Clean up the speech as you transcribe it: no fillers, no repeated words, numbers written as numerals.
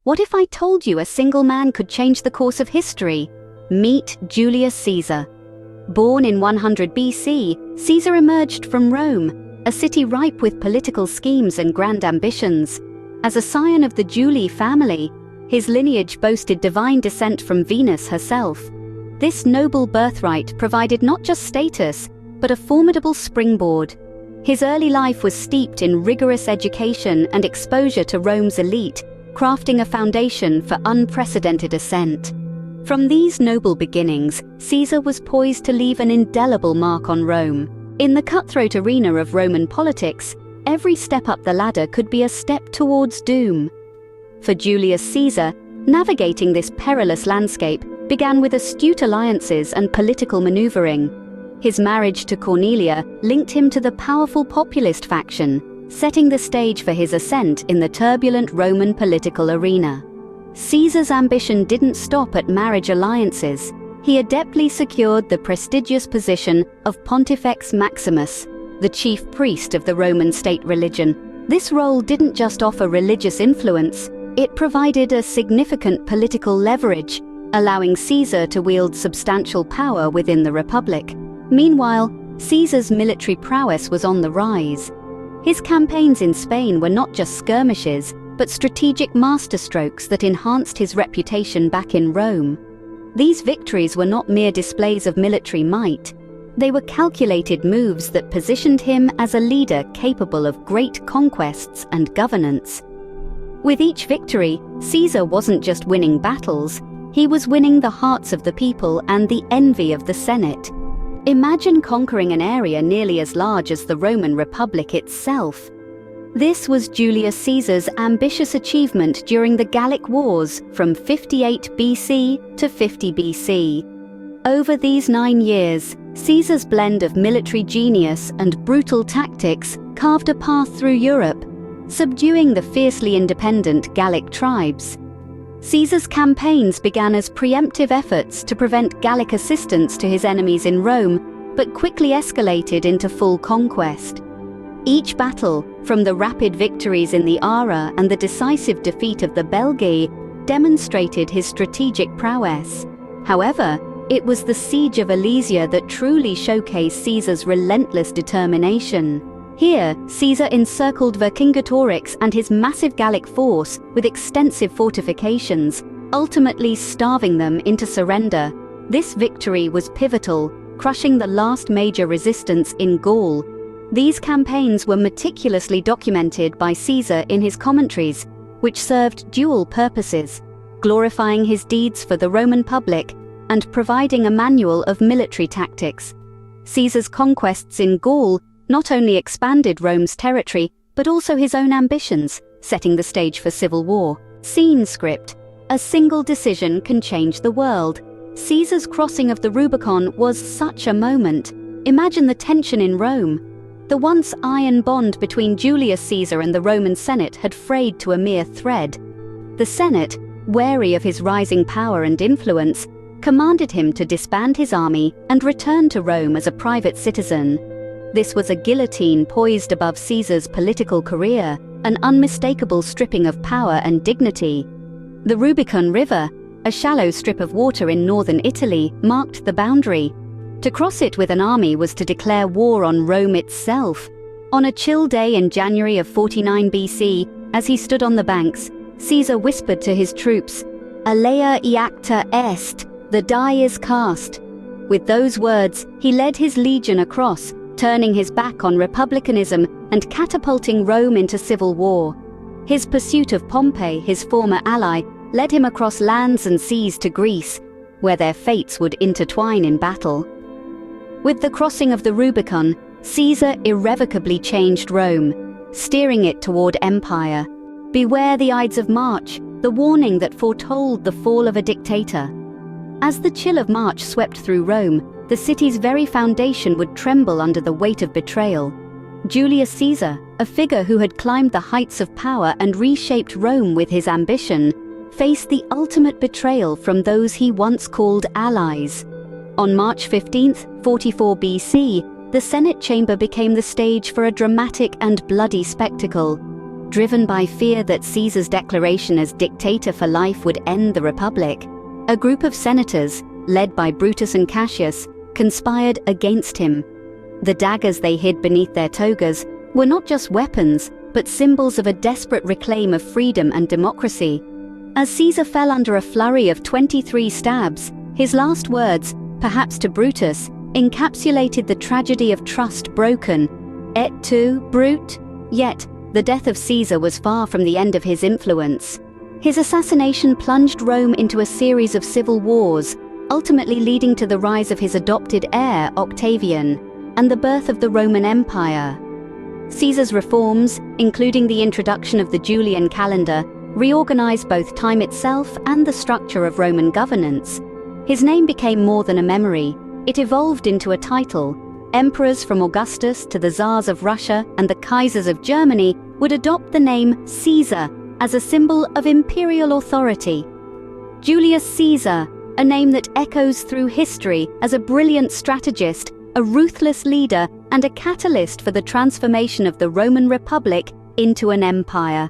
What if I told you a single man could change the course of history? Meet Julius Caesar. Born in 100 BC, Caesar emerged from Rome, a city ripe with political schemes and grand ambitions. As a scion of the Julii family, his lineage boasted divine descent from Venus herself. This noble birthright provided not just status, but a formidable springboard. His early life was steeped in rigorous education and exposure to Rome's elite, crafting a foundation for unprecedented ascent. From these noble beginnings, Caesar was poised to leave an indelible mark on Rome. In the cutthroat arena of Roman politics, every step up the ladder could be a step towards doom. For Julius Caesar, navigating this perilous landscape began with astute alliances and political maneuvering. His marriage to Cornelia linked him to the powerful populist faction, setting the stage for his ascent in the turbulent Roman political arena. Caesar's ambition didn't stop at marriage alliances. He adeptly secured the prestigious position of Pontifex Maximus, the chief priest of the Roman state religion. This role didn't just offer religious influence, it provided a significant political leverage, allowing Caesar to wield substantial power within the Republic. Meanwhile, Caesar's military prowess was on the rise. His campaigns in Spain were not just skirmishes, but strategic masterstrokes that enhanced his reputation back in Rome. These victories were not mere displays of military might. They were calculated moves that positioned him as a leader capable of great conquests and governance. With each victory, Caesar wasn't just winning battles, he was winning the hearts of the people and the envy of the Senate. Imagine conquering an area nearly as large as the Roman Republic itself. This was Julius Caesar's ambitious achievement during the Gallic Wars from 58 BC to 50 BC. Over these 9 years, Caesar's blend of military genius and brutal tactics carved a path through Europe, subduing the fiercely independent Gallic tribes. Caesar's campaigns began as preemptive efforts to prevent Gallic assistance to his enemies in Rome, but quickly escalated into full conquest. Each battle, from the rapid victories in the Ara and the decisive defeat of the Belgae, demonstrated his strategic prowess. However, it was the siege of Alesia that truly showcased Caesar's relentless determination. Here, Caesar encircled Vercingetorix and his massive Gallic force with extensive fortifications, ultimately starving them into surrender. This victory was pivotal, crushing the last major resistance in Gaul. These campaigns were meticulously documented by Caesar in his commentaries, which served dual purposes, glorifying his deeds for the Roman public and providing a manual of military tactics. Caesar's conquests in Gaul not only expanded Rome's territory, but also his own ambitions, setting the stage for civil war. Scene script: a single decision can change the world. Caesar's crossing of the Rubicon was such a moment. Imagine the tension in Rome. The once iron bond between Julius Caesar and the Roman Senate had frayed to a mere thread. The Senate, wary of his rising power and influence, commanded him to disband his army and return to Rome as a private citizen. This was a guillotine poised above Caesar's political career, an unmistakable stripping of power and dignity. The Rubicon River, a shallow strip of water in northern Italy, marked the boundary. To cross it with an army was to declare war on Rome itself. On a chill day in January of 49 BC, as he stood on the banks, Caesar whispered to his troops, "Alea iacta est, the die is cast." With those words, he led his legion across, turning his back on republicanism and catapulting Rome into civil war. His pursuit of Pompey, his former ally, led him across lands and seas to Greece, where their fates would intertwine in battle. With the crossing of the Rubicon, Caesar irrevocably changed Rome, steering it toward empire. Beware the Ides of March, the warning that foretold the fall of a dictator. As the chill of March swept through Rome, the city's very foundation would tremble under the weight of betrayal. Julius Caesar, a figure who had climbed the heights of power and reshaped Rome with his ambition, faced the ultimate betrayal from those he once called allies. On March 15, 44 BC, the Senate chamber became the stage for a dramatic and bloody spectacle. Driven by fear that Caesar's declaration as dictator for life would end the Republic, a group of senators, led by Brutus and Cassius, conspired against him. The daggers they hid beneath their togas were not just weapons, but symbols of a desperate reclaim of freedom and democracy. As Caesar fell under a flurry of 23 stabs, his last words, perhaps to Brutus, encapsulated the tragedy of trust broken. Et tu, Brute? Yet, the death of Caesar was far from the end of his influence. His assassination plunged Rome into a series of civil wars, ultimately leading to the rise of his adopted heir, Octavian, and the birth of the Roman Empire. Caesar's reforms, including the introduction of the Julian calendar, reorganized both time itself and the structure of Roman governance. His name became more than a memory. It evolved into a title. Emperors from Augustus to the Tsars of Russia and the Kaisers of Germany would adopt the name Caesar as a symbol of imperial authority. Julius Caesar, a name that echoes through history as a brilliant strategist, a ruthless leader, and a catalyst for the transformation of the Roman Republic into an empire.